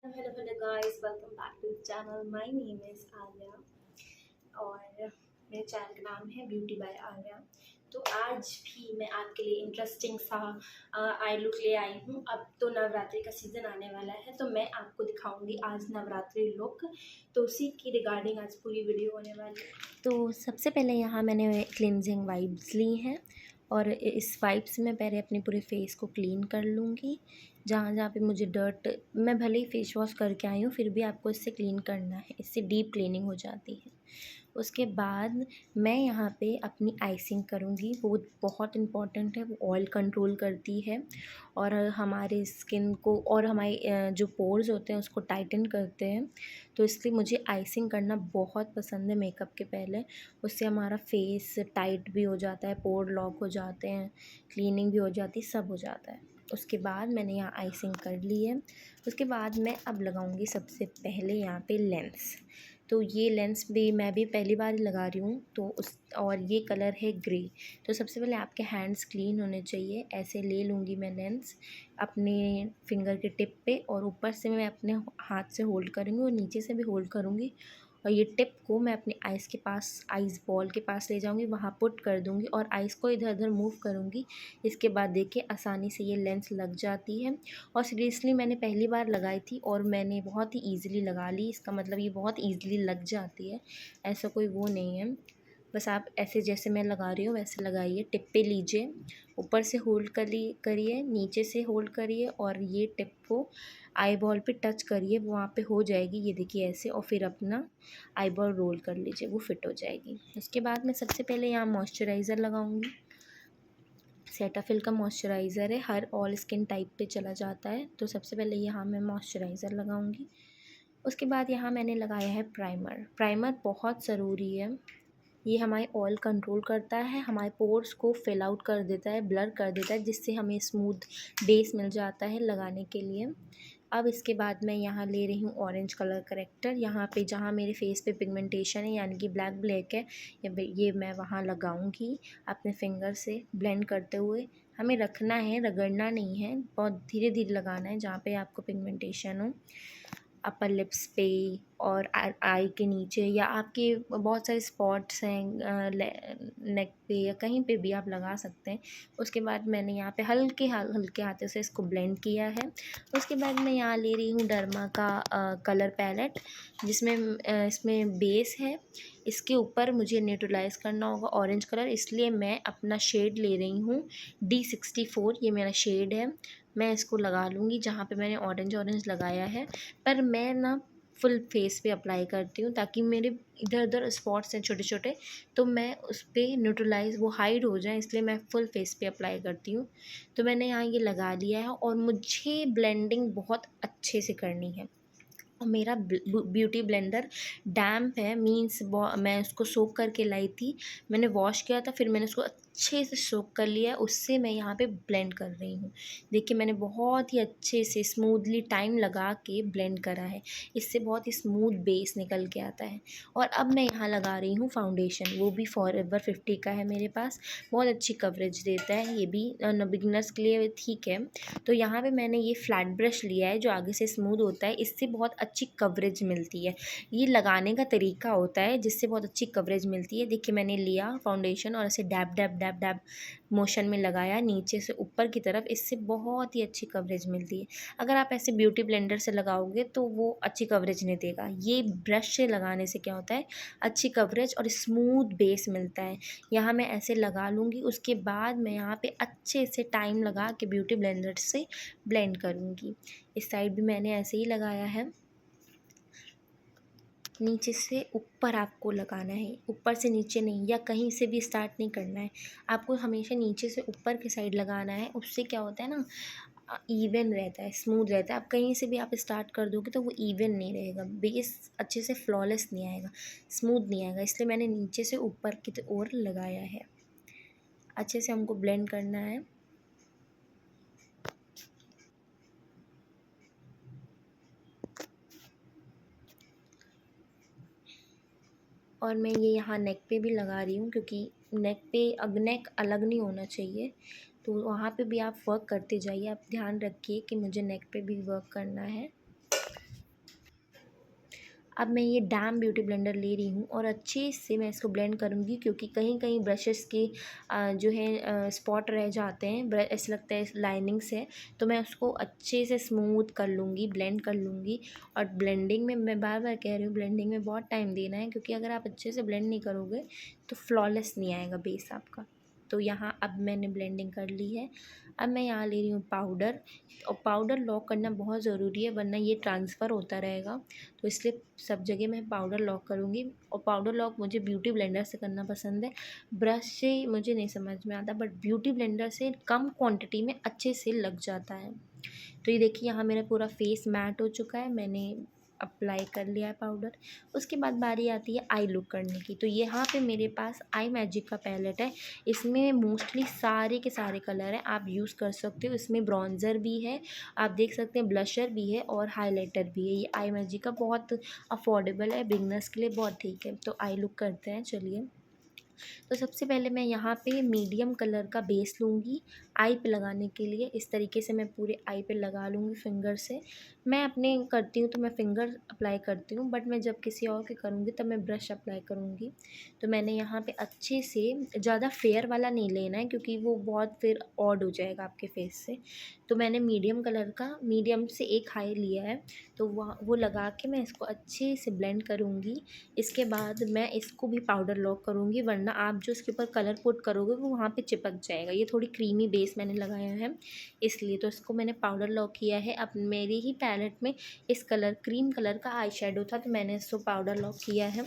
Hello guys, welcome back to the channel. My name is Arya और मेरे channel का नाम है ब्यूटी बाय आर्या। तो आज भी मैं आपके लिए इंटरेस्टिंग सा आई लुक ले आई हूँ। अब तो नवरात्रि का सीज़न आने वाला है, तो मैं आपको दिखाऊंगी आज नवरात्रि लुक। तो उसी की रिगार्डिंग आज पूरी वीडियो होने वाली है। तो सबसे पहले यहाँ मैंने क्लिनजिंग वाइप्स ली हैं और इस वाइप से मैं पहले अपने पूरे फेस को क्लीन कर लूँगी। जहाँ जहाँ पे मुझे डर्ट, मैं भले ही फेस वॉश करके आई हूँ फिर भी आपको इससे क्लीन करना है, इससे डीप क्लीनिंग हो जाती है। उसके बाद मैं यहाँ पे अपनी आइसिंग करूँगी, वो बहुत इम्पॉर्टेंट है, वो ऑयल कंट्रोल करती है और हमारे स्किन को और हमारे जो पोर्स होते हैं उसको टाइटन करते हैं। तो इसलिए मुझे आइसिंग करना बहुत पसंद है मेकअप के पहले। उससे हमारा फेस टाइट भी हो जाता है, पोर लॉक हो जाते हैं, क्लीनिंग भी हो जाती है, सब हो जाता है। उसके बाद मैंने यहाँ आइसिंग कर ली है। उसके बाद मैं अब लगाऊंगी सबसे पहले यहाँ पे लेंस। तो ये लेंस भी मैं भी पहली बार ही लगा रही हूँ, तो उस और ये कलर है ग्रे। तो सबसे पहले आपके हैंड्स क्लीन होने चाहिए। ऐसे ले लूँगी मैं लेंस अपने फिंगर के टिप पे और ऊपर से मैं अपने हाथ से होल्ड करूँगी और नीचे से भी होल्ड करूँगी और ये टिप को मैं अपने आइज़ के पास, आइज़ बॉल के पास ले जाऊँगी, वहाँ पुट कर दूँगी और आइज़ को इधर उधर मूव करूँगी। इसके बाद देखिए आसानी से ये लेंस लग जाती है और सीरियसली मैंने पहली बार लगाई थी और मैंने बहुत ही ईज़िली लगा ली। इसका मतलब ये बहुत ईज़िली लग जाती है, ऐसा कोई वो नहीं है। बस आप ऐसे जैसे मैं लगा रही हूँ वैसे लगाइए। टिप पे लीजिए, ऊपर से होल्ड करिए, नीचे से होल्ड करिए और ये टिप को आई बॉल पे टच करिए, वहाँ पे हो जाएगी, ये देखिए ऐसे। और फिर अपना आई बॉल रोल कर लीजिए, वो फिट हो जाएगी। उसके बाद मैं सबसे पहले यहाँ मॉइस्चराइज़र लगाऊंगी। सेटाफिल का मॉइस्चराइज़र है, हर ऑल स्किन टाइप पे चला जाता है। तो सबसे पहले यहाँ मैं मॉइस्चराइज़र लगाऊंगी। उसके बाद यहाँ मैंने लगाया है प्राइमर। प्राइमर बहुत ज़रूरी है, ये हमारे ऑयल कंट्रोल करता है, हमारे पोर्स को फिल आउट कर देता है, ब्लर कर देता है, जिससे हमें स्मूथ बेस मिल जाता है लगाने के लिए। अब इसके बाद मैं यहाँ ले रही हूँ ऑरेंज कलर करेक्टर। यहाँ पे जहाँ मेरे फेस पे पिगमेंटेशन है यानी कि ब्लैक ब्लैक है, ये मैं वहाँ लगाऊंगी अपने फिंगर से ब्लेंड करते हुए। हमें रखना है, रगड़ना नहीं है, बहुत धीरे धीरे लगाना है जहाँ पे आपको पिगमेंटेशन हो। अपर लिप्स पे और आई के नीचे, या आपके बहुत सारे स्पॉट्स हैं नेक पे या कहीं पे भी आप लगा सकते हैं। उसके बाद मैंने यहाँ पे हल्के हल्के हाथों से इसको ब्लेंड किया है। उसके बाद मैं यहाँ ले रही हूँ डर्मा का कलर पैलेट, जिसमें इसमें बेस है। इसके ऊपर मुझे न्यूट्रलाइज़ करना होगा ऑरेंज कलर, इसलिए मैं अपना शेड ले रही हूँ D64, ये मेरा शेड है। मैं इसको लगा लूँगी जहाँ पे मैंने ऑरेंज लगाया है, पर मैं ना फुल फेस पे अप्लाई करती हूँ ताकि मेरे इधर उधर स्पॉट्स हैं छोटे छोटे, तो मैं उस पर न्यूट्रलाइज़ वो हाइड हो जाए, इसलिए मैं फुल फेस पे अप्लाई करती हूँ। तो मैंने यहाँ ये लगा लिया है और मुझे ब्लेंडिंग बहुत अच्छे से करनी है। और मेरा ब्यूटी ब्लेंडर डैम्प है, मीन्स मैं उसको सोक करके लाई थी, मैंने वॉश किया था, फिर मैंने उसको अच्छे से सोक कर लिया है, उससे मैं यहाँ पे ब्लेंड कर रही हूँ। देखिए मैंने बहुत ही अच्छे से स्मूथली टाइम लगा के ब्लेंड करा है, इससे बहुत ही स्मूथ बेस निकल के आता है। और अब मैं यहाँ लगा रही हूँ फाउंडेशन, वो भी फॉरएवर 50 का है मेरे पास, बहुत अच्छी कवरेज देता है, ये भी बिगिनर्स के लिए ठीक है। तो यहाँ पे मैंने ये फ्लैट ब्रश लिया है जो आगे से स्मूथ होता है, इससे बहुत अच्छी कवरेज मिलती है। ये लगाने का तरीका होता है जिससे बहुत अच्छी कवरेज मिलती है। देखिए मैंने लिया फाउंडेशन और ऐसे dab dab dab dab motion में लगाया नीचे से ऊपर की तरफ, इससे बहुत ही अच्छी कवरेज मिलती है। अगर आप ऐसे ब्यूटी ब्लेंडर से लगाओगे तो वो अच्छी कवरेज नहीं देगा, ये ब्रश से लगाने से क्या होता है, अच्छी कवरेज और स्मूथ बेस मिलता है। यहाँ मैं ऐसे लगा लूँगी, उसके बाद मैं यहाँ पे अच्छे से टाइम लगा के ब्यूटी ब्लेंडर से ब्लेंड करूँगी। इस साइड भी मैंने ऐसे ही लगाया है। नीचे से ऊपर आपको लगाना है, ऊपर से नीचे नहीं, या कहीं से भी स्टार्ट नहीं करना है, आपको हमेशा नीचे से ऊपर की साइड लगाना है। उससे क्या होता है ना, इवन रहता है, स्मूथ रहता है। आप कहीं से भी आप स्टार्ट कर दोगे तो वो इवन नहीं रहेगा, बेस अच्छे से फ्लॉलेस नहीं आएगा, स्मूथ नहीं आएगा, इसलिए मैंने नीचे से ऊपर की ओर लगाया है। अच्छे से हमको ब्लेंड करना है। और मैं ये यहाँ नेक पे भी लगा रही हूँ, क्योंकि नेक पे अब नेक अलग नहीं होना चाहिए, तो वहाँ पे भी आप वर्क करते जाइए। आप ध्यान रखिए कि मुझे नेक पे भी वर्क करना है। अब मैं ये डैम ब्यूटी ब्लेंडर ले रही हूँ और अच्छे से मैं इसको ब्लेंड करूँगी, क्योंकि कहीं कहीं ब्रशेस के जो है स्पॉट रह जाते हैं, ऐसा लगता है लाइनिंग से। तो मैं उसको अच्छे से स्मूथ कर लूँगी, ब्लेंड कर लूँगी। और ब्लेंडिंग में मैं बार बार कह रही हूँ, ब्लेंडिंग में बहुत टाइम देना है, क्योंकि अगर आप अच्छे से ब्लेंड नहीं करोगे तो फ्लॉलेस नहीं आएगा बेस आपका। तो यहाँ अब मैंने ब्लेंडिंग कर ली है। अब मैं यहाँ ले रही हूँ पाउडर, और पाउडर लॉक करना बहुत ज़रूरी है, वरना ये ट्रांसफ़र होता रहेगा। तो इसलिए सब जगह मैं पाउडर लॉक करूँगी, और पाउडर लॉक मुझे ब्यूटी ब्लेंडर से करना पसंद है। ब्रश से मुझे नहीं समझ में आता, बट ब्यूटी ब्लेंडर से कम क्वांटिटी में अच्छे से लग जाता है। तो ये देखिए यहाँ मेरा पूरा फेस मैट हो चुका है, मैंने अप्लाई कर लिया है पाउडर। उसके बाद बारी आती है आई लुक करने की। तो यहाँ पे मेरे पास आई मैजिक का पैलेट है, इसमें मोस्टली सारे के सारे कलर हैं, आप यूज़ कर सकते हो। इसमें ब्रॉन्ज़र भी है, आप देख सकते हैं, ब्लशर भी है और हाइलाइटर भी है। ये आई मैजिक का बहुत अफोर्डेबल है, बिगनर्स के लिए बहुत ठीक है। तो आई लुक करते हैं, चलिए। तो सबसे पहले मैं यहाँ पे मीडियम कलर का बेस लूँगी आई पे लगाने के लिए। इस तरीके से मैं पूरे आई पे लगा लूँगी फिंगर से। मैं अपने करती हूँ तो मैं फिंगर अप्लाई करती हूँ, बट मैं जब किसी और के करूँगी तब मैं ब्रश अप्लाई करूँगी। तो मैंने यहाँ पे अच्छे से, ज़्यादा फेयर वाला नहीं लेना है क्योंकि वो बहुत फिर ऑड हो जाएगा आपके फेस से। तो मैंने मीडियम कलर का, मीडियम से एक हाई लिया है, तो वो लगा के मैं इसको अच्छे से ब्लेंड करूँगी। इसके बाद मैं इसको भी पाउडर लॉक करूँगी, वरना आप जो इसके ऊपर कलर पुट करोगे वो वहाँ पे चिपक जाएगा। ये थोड़ी क्रीमी बेस मैंने लगाया है इसलिए, तो इसको मैंने पाउडर लॉक किया है। अब मेरे ही पैलेट में इस कलर, क्रीम कलर का आई शेडो था, तो मैंने इसको पाउडर लॉक किया है,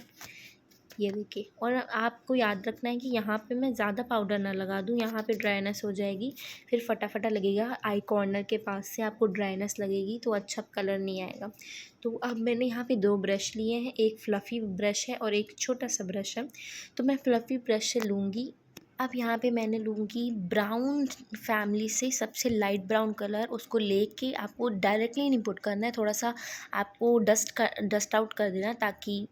ये देखिए। और आपको याद रखना है कि यहाँ पे मैं ज़्यादा पाउडर ना लगा दूँ, यहाँ पे ड्राइनेस हो जाएगी, फिर फटाफटा लगेगा। आई कॉर्नर के पास से आपको ड्राइनेस लगेगी तो अच्छा कलर नहीं आएगा। तो अब मैंने यहाँ पे 2 ब्रश लिए हैं, एक फ्लफ़ी ब्रश है और एक छोटा सा ब्रश है। तो मैं फ्लफ़ी ब्रश से लूँगी। अब यहाँ पे मैंने लूँगी ब्राउन फैमिली से सबसे लाइट ब्राउन कलर, उसको लेके आपको डायरेक्टली नहीं पुट करना है, थोड़ा सा आपको डस्ट आउट कर देना, ताकि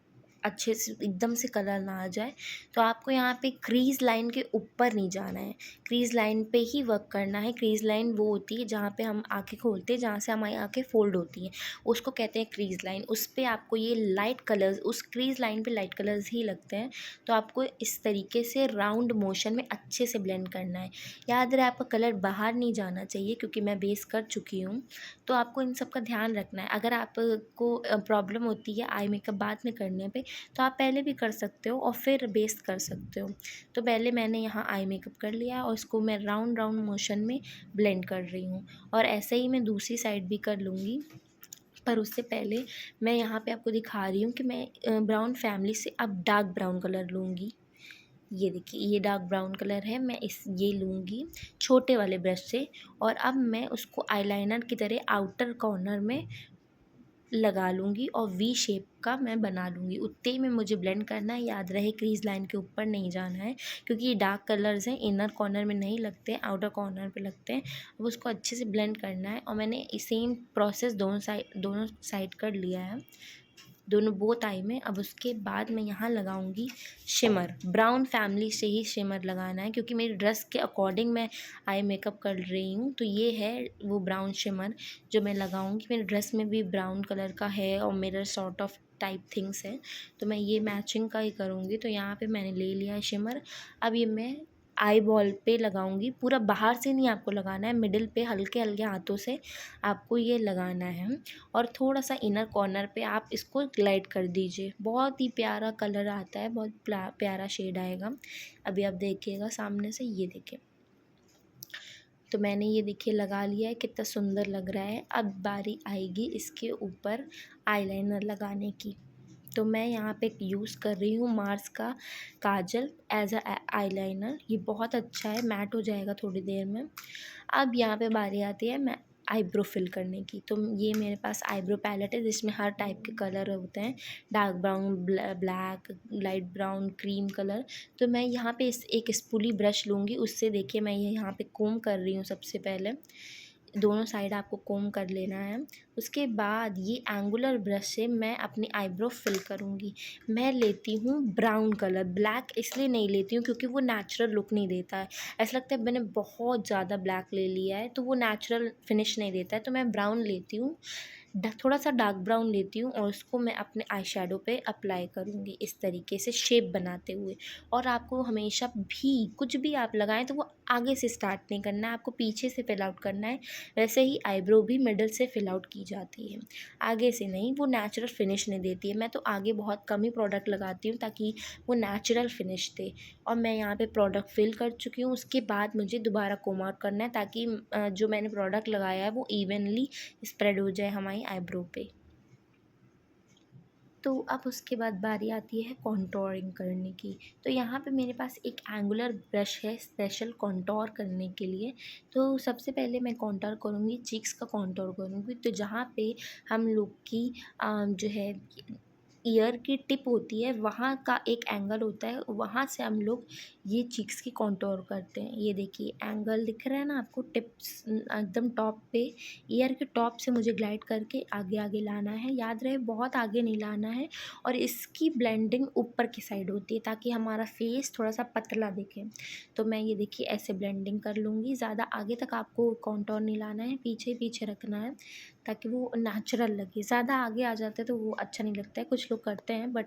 अच्छे से एकदम से कलर ना आ जाए। तो आपको यहाँ पे क्रीज़ लाइन के ऊपर नहीं जाना है, क्रीज़ लाइन पे ही वर्क करना है। क्रीज़ लाइन वो होती है जहाँ पे हम आँखें खोलते हैं, जहाँ से हमारी आँखें फोल्ड होती हैं, उसको कहते हैं क्रीज़ लाइन। उस पे आपको ये लाइट कलर्स, उस क्रीज़ लाइन पे लाइट कलर्स ही लगते हैं। तो आपको इस तरीके से राउंड मोशन में अच्छे से ब्लेंड करना है। याद रहे आपका कलर बाहर नहीं जाना चाहिए, क्योंकि मैं बेस कर चुकी हूँ, तो आपको इन सब का ध्यान रखना है। अगर आपको प्रॉब्लम होती है आई मेकअप बाद में करने पे, तो आप पहले भी कर सकते हो और फिर बेस कर सकते हो। तो पहले मैंने यहाँ आई मेकअप कर लिया और उसको मैं राउंड राउंड मोशन में ब्लेंड कर रही हूँ, और ऐसे ही मैं दूसरी साइड भी कर लूँगी। पर उससे पहले मैं यहाँ पे आपको दिखा रही हूँ कि मैं ब्राउन फैमिली से अब डार्क ब्राउन कलर लूँगी। ये देखिए, ये डार्क ब्राउन कलर है, मैं ये लूँगी छोटे वाले ब्रश से, और अब मैं उसको आईलाइनर की तरह आउटर कॉर्नर में लगा लूँगी और वी शेप का मैं बना लूँगी। उतने ही में मुझे ब्लेंड करना है, याद रहे क्रीज़ लाइन के ऊपर नहीं जाना है, क्योंकि ये डार्क कलर्स हैं, इनर कॉर्नर में नहीं लगते, आउटर कॉर्नर पे लगते हैं। अब उसको अच्छे से ब्लेंड करना है, और मैंने सेम प्रोसेस दोनों साइड कर लिया है, दोनों बोथ आई में। अब उसके बाद मैं यहाँ लगाऊंगी शिमर, ब्राउन फैमिली से ही शिमर लगाना है, क्योंकि मेरी ड्रेस के अकॉर्डिंग मैं आई मेकअप कर रही हूँ। तो ये है वो ब्राउन शिमर जो मैं लगाऊंगी। मेरी ड्रेस में भी ब्राउन कलर का है और मेरा सॉर्ट ऑफ टाइप थिंग्स है, तो मैं ये मैचिंग का ही करूँगी। तो यहाँ पे मैंने ले लिया है शिमर। अब ये मैं आई बॉल पे लगाऊंगी, पूरा बाहर से नहीं आपको लगाना है, मिडिल पे हल्के हल्के हाथों से आपको ये लगाना है, और थोड़ा सा इनर कॉर्नर पे आप इसको ग्लाइड कर दीजिए। बहुत ही प्यारा कलर आता है, बहुत प्यारा शेड आएगा। अभी आप देखिएगा सामने से, ये देखिए। तो मैंने ये देखिए लगा लिया है, कितना सुंदर लग रहा है। अब बारी आएगी इसके ऊपर आईलाइनर लगाने की। तो मैं यहाँ पे यूज़ कर रही हूँ मार्स का काजल एज अ आईलाइनर। ये बहुत अच्छा है, मैट हो जाएगा थोड़ी देर में। अब यहाँ पे बारी आती है मैं आईब्रो फिल करने की। तो ये मेरे पास आईब्रो पैलेट है, जिसमें हर टाइप के कलर होते हैं, dark brown, black, light brown, cream colour. तो मैं यहाँ पे एक स्पूली ब्रश लूँगी, उससे देखिए मैं ये यहाँ पे कोम कर रही हूँ। सबसे पहले दोनों साइड आपको कोम कर लेना है। उसके बाद ये एंगुलर ब्रश से मैं अपनी आईब्रो फिल करूँगी। मैं लेती हूँ ब्राउन कलर, ब्लैक इसलिए नहीं लेती हूँ क्योंकि वो नेचुरल लुक नहीं देता है। ऐसा लगता है मैंने बहुत ज़्यादा ब्लैक ले लिया है, तो वो नेचुरल फिनिश नहीं देता है, तो मैं ब्राउन लेती हूँ। थोड़ा सा डार्क ब्राउन लेती हूँ और उसको मैं अपने आई शेडो पे अप्लाई करूँगी इस तरीके से शेप बनाते हुए। और आपको हमेशा भी कुछ भी आप लगाएं तो वो आगे से स्टार्ट नहीं करना है, आपको पीछे से फिल आउट करना है। वैसे ही आईब्रो भी मिडल से फिल आउट की जाती है, आगे से नहीं। वो नेचुरल फिनिश नहीं देती है। मैं तो आगे बहुत कम ही प्रोडक्ट लगाती हूँ ताकि वो नेचुरल फिनिश दे। और मैं यहाँ पे प्रोडक्ट फिल कर चुकी हूँ। उसके बाद मुझे दोबारा कोम आउट करना है ताकि जो मैंने प्रोडक्ट लगाया है वो इवनली स्प्रेड हो जाए हमारी आईब्रो पे। तो अब उसके बाद बारी आती है कॉन्टोरिंग करने की। तो यहाँ पे मेरे पास एक एंगुलर ब्रश है स्पेशल कॉन्टोर करने के लिए। तो सबसे पहले मैं कॉन्टोर करूँगी, चीक्स का कॉन्टोर करूँगी। तो जहाँ पे हम लोग की जो है ईयर की टिप होती है, वहाँ का एक एंगल होता है, वहाँ से हम लोग ये चीक्स की कॉन्टोर करते हैं। ये देखिए एंगल दिख रहा है ना आपको, टिप्स एकदम टॉप पे, ईयर के टॉप से मुझे ग्लाइड करके आगे आगे लाना है। याद रहे बहुत आगे नहीं लाना है। और इसकी ब्लेंडिंग ऊपर की साइड होती है ताकि हमारा फेस थोड़ा सा पतला दिखे। तो मैं ये देखिए ऐसे ब्लेंडिंग कर लूँगी। ज़्यादा आगे तक आपको कॉन्टोर नहीं लाना है, पीछे पीछे रखना है ताकि वो नेचुरल लगे। ज़्यादा आगे आ जाते हैं तो वो अच्छा नहीं लगता है, कुछ लोग करते हैं बट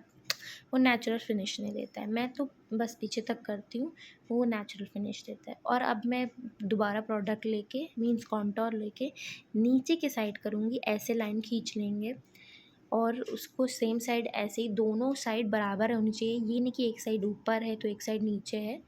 वो नेचुरल फिनिश नहीं देता है। मैं तो बस पीछे तक करती हूँ, वो नेचुरल फिनिश देता है। और अब मैं दोबारा प्रोडक्ट लेके मीन्स कॉन्टोर लेके नीचे के साइड करूँगी, ऐसे लाइन खींच लेंगे और उसको सेम साइड ऐसे ही दोनों साइड बराबर होनी चाहिए। ये नहीं कि एक साइड ऊपर है तो एक साइड नीचे है,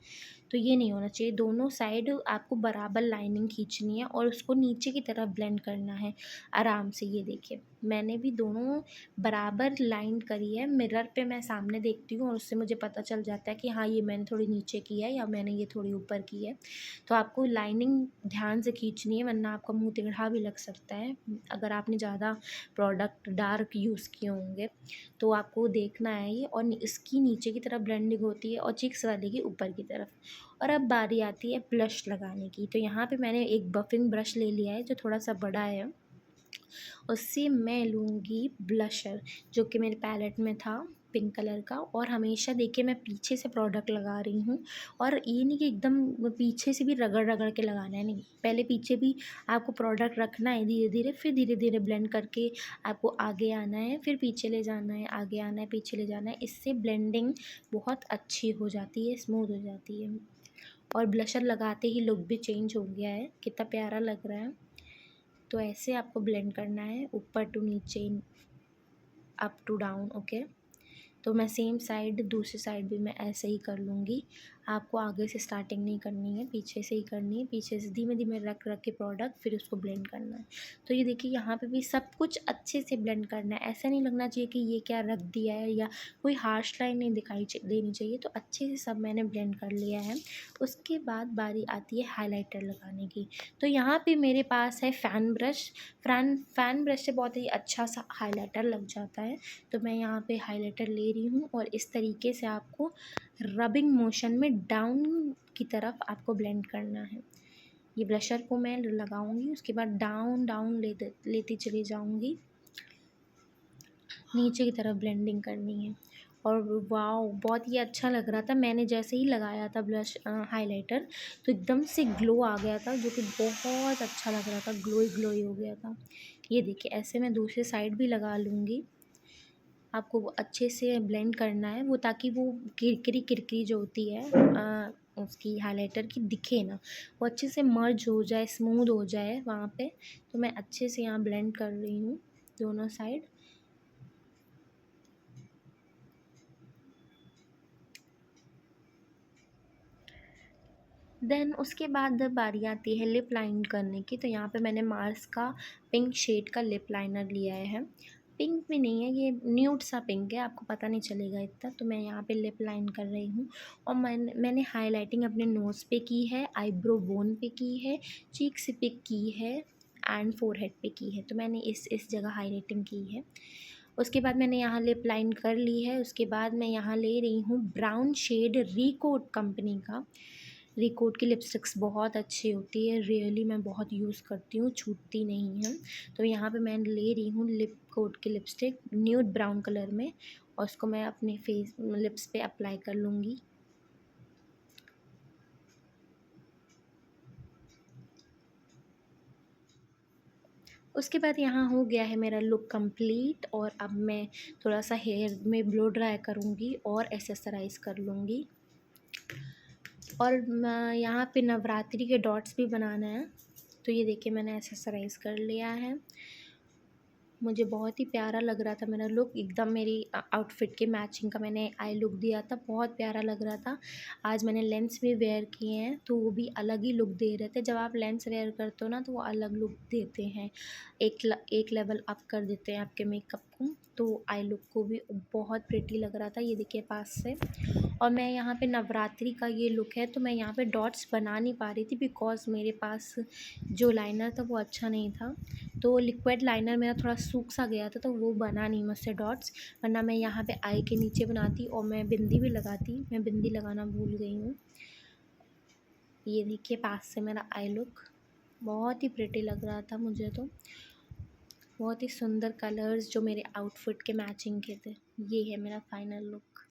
तो ये नहीं होना चाहिए। दोनों साइड आपको बराबर लाइनिंग खींचनी है और उसको नीचे की तरफ ब्लेंड करना है आराम से। ये देखिए मैंने भी दोनों बराबर लाइन करी है। मिरर पे मैं सामने देखती हूँ और उससे मुझे पता चल जाता है कि हाँ ये मैंने थोड़ी नीचे की है या मैंने ये थोड़ी ऊपर की है। तो आपको लाइनिंग ध्यान से खींचनी है वरना आपका मुँह तिगड़ा भी लग सकता है अगर आपने ज़्यादा प्रोडक्ट डार्क यूज़ किए होंगे। तो आपको देखना है ये। और इसकी नीचे की तरफ ब्लेंडिंग होती है और चिक्स वाले की ऊपर की तरफ। और अब बारी आती है ब्लश लगाने की। तो यहाँ पे मैंने एक बफिंग ब्रश ले लिया है जो थोड़ा सा बड़ा है। उससे मैं लूँगी ब्लशर जो कि मेरे पैलेट में था पिंक कलर का। और हमेशा देखिए मैं पीछे से प्रोडक्ट लगा रही हूँ। और ये नहीं कि एकदम पीछे से भी रगड़ रगड़ के लगाना है, नहीं, पहले पीछे भी आपको प्रोडक्ट रखना है धीरे धीरे, फिर धीरे धीरे ब्लेंड करके आपको आगे आना है, फिर पीछे ले जाना है, आगे आना है, पीछे ले जाना है। इससे ब्लेंडिंग बहुत अच्छी हो जाती है, स्मूथ हो जाती है। और ब्लशर लगाते ही लुक भी चेंज हो गया है, कितना प्यारा लग रहा है। तो ऐसे आपको ब्लेंड करना है ऊपर टू नीचे, अप टू डाउन। ओके, तो मैं सेम साइड दूसरी साइड भी मैं ऐसे ही कर लूँगी। आपको आगे से स्टार्टिंग नहीं करनी है, पीछे से ही करनी है। पीछे से धीमे धीमे रख रख के प्रोडक्ट फिर उसको ब्लेंड करना है। तो ये देखिए यहाँ पे भी सब कुछ अच्छे से ब्लेंड करना है। ऐसा नहीं लगना चाहिए कि ये क्या रख दिया है या कोई हार्श लाइन नहीं दिखाई देनी चाहिए। तो अच्छे से सब मैंने ब्लेंड कर लिया है। उसके बाद बारी आती है हाइलाइटर लगाने की। तो यहाँ पे मेरे पास है फ़ैन ब्रश। फ़ैन ब्रश से बहुत ही अच्छा सा हाइलाइटर लग जाता है। तो मैं यहाँ पे हाइलाइटर ले रही हूँ और इस तरीके से आपको रबिंग मोशन में डाउन की तरफ आपको ब्लेंड करना है। ये ब्लशर को मैं लगाऊंगी, उसके बाद डाउन डाउन लेती चली जाऊंगी, नीचे की तरफ ब्लेंडिंग करनी है। और वाओ बहुत ही अच्छा लग रहा था। मैंने जैसे ही लगाया था ब्लश हाइलाइटर तो एकदम से ग्लो आ गया था जो कि बहुत अच्छा लग रहा था, ग्लोई ग्लोई हो गया था। ये देखिए ऐसे मैं दूसरी साइड भी लगा लूँगी। आपको वो अच्छे से ब्लेंड करना है वो, ताकि वो किरकिरी किरकिरी जो होती है उसकी हाइलाइटर की दिखे ना, वो अच्छे से मर्ज हो जाए, स्मूथ हो जाए वहाँ पे। तो मैं अच्छे से यहाँ ब्लेंड कर रही हूँ दोनों साइड। देन उसके बाद बारी आती है लिप लाइन करने की। तो यहाँ पे मैंने मार्स का पिंक शेड का लिप लाइनर लिया है। पिंक भी नहीं है, ये न्यूड सा पिंक है, आपको पता नहीं चलेगा इतना। तो मैं यहाँ पे लिप लाइन कर रही हूँ। और मैंने हाइलाइटिंग अपने नोज़ पे की है, आईब्रो बोन पे की है, चीक्स पे की है एंड फोरहेड पे की है। तो मैंने इस जगह हाइलाइटिंग की है। उसके बाद मैंने यहाँ लिप लाइन कर ली है। उसके बाद मैं यहाँ ले रही हूँ ब्राउन शेड रिकोट कंपनी का। रिकोट की लिपस्टिक्स बहुत अच्छी होती है, रियली मैं बहुत यूज़ करती हूँ, छूटती नहीं है। तो यहाँ पे मैं ले रही हूँ लिप कोट की लिपस्टिक न्यूड ब्राउन कलर में और उसको मैं अपने फेस लिप्स पे अप्लाई कर लूँगी। उसके बाद यहाँ हो गया है मेरा लुक कंप्लीट, और अब मैं थोड़ा सा हेयर में ब्लो ड्राई करूँगी और एक्सेसराइज कर लूँगी। और यहाँ पे नवरात्रि के डॉट्स भी बनाना है, तो ये देखिए मैंने एक्सेसराइज कर लिया है। मुझे बहुत ही प्यारा लग रहा था मेरा लुक, एकदम मेरी आउटफिट के मैचिंग का मैंने आई लुक दिया था, बहुत प्यारा लग रहा था। आज मैंने लेंस भी वेयर किए हैं तो वो भी अलग ही लुक दे रहे थे। जब आप लेंस वेयर करते हो ना तो वो अलग लुक देते हैं, एक लेवल अप कर देते हैं आपके मेकअप को। तो आई लुक को भी बहुत प्रिटी लग रहा था, ये देखिए पास से। और मैं यहाँ पे नवरात्रि का ये लुक है तो मैं यहाँ पे डॉट्स बना नहीं पा रही थी, बिकॉज़ मेरे पास जो लाइनर था वो अच्छा नहीं था। तो लिक्विड लाइनर मेरा थोड़ा सूख सा गया था तो वो बना नहीं मुझसे डॉट्स, वरना मैं यहाँ पे आई के नीचे बनाती और मैं बिंदी भी लगाती। मैं बिंदी लगाना भूल गई हूँ। ये देखिए पास से मेरा आई लुक, बहुत ही प्रिटी लग रहा था मुझे तो। बहुत ही सुंदर कलर्स जो मेरे आउटफिट के मैचिंग के थे। ये है मेरा फाइनल लुक।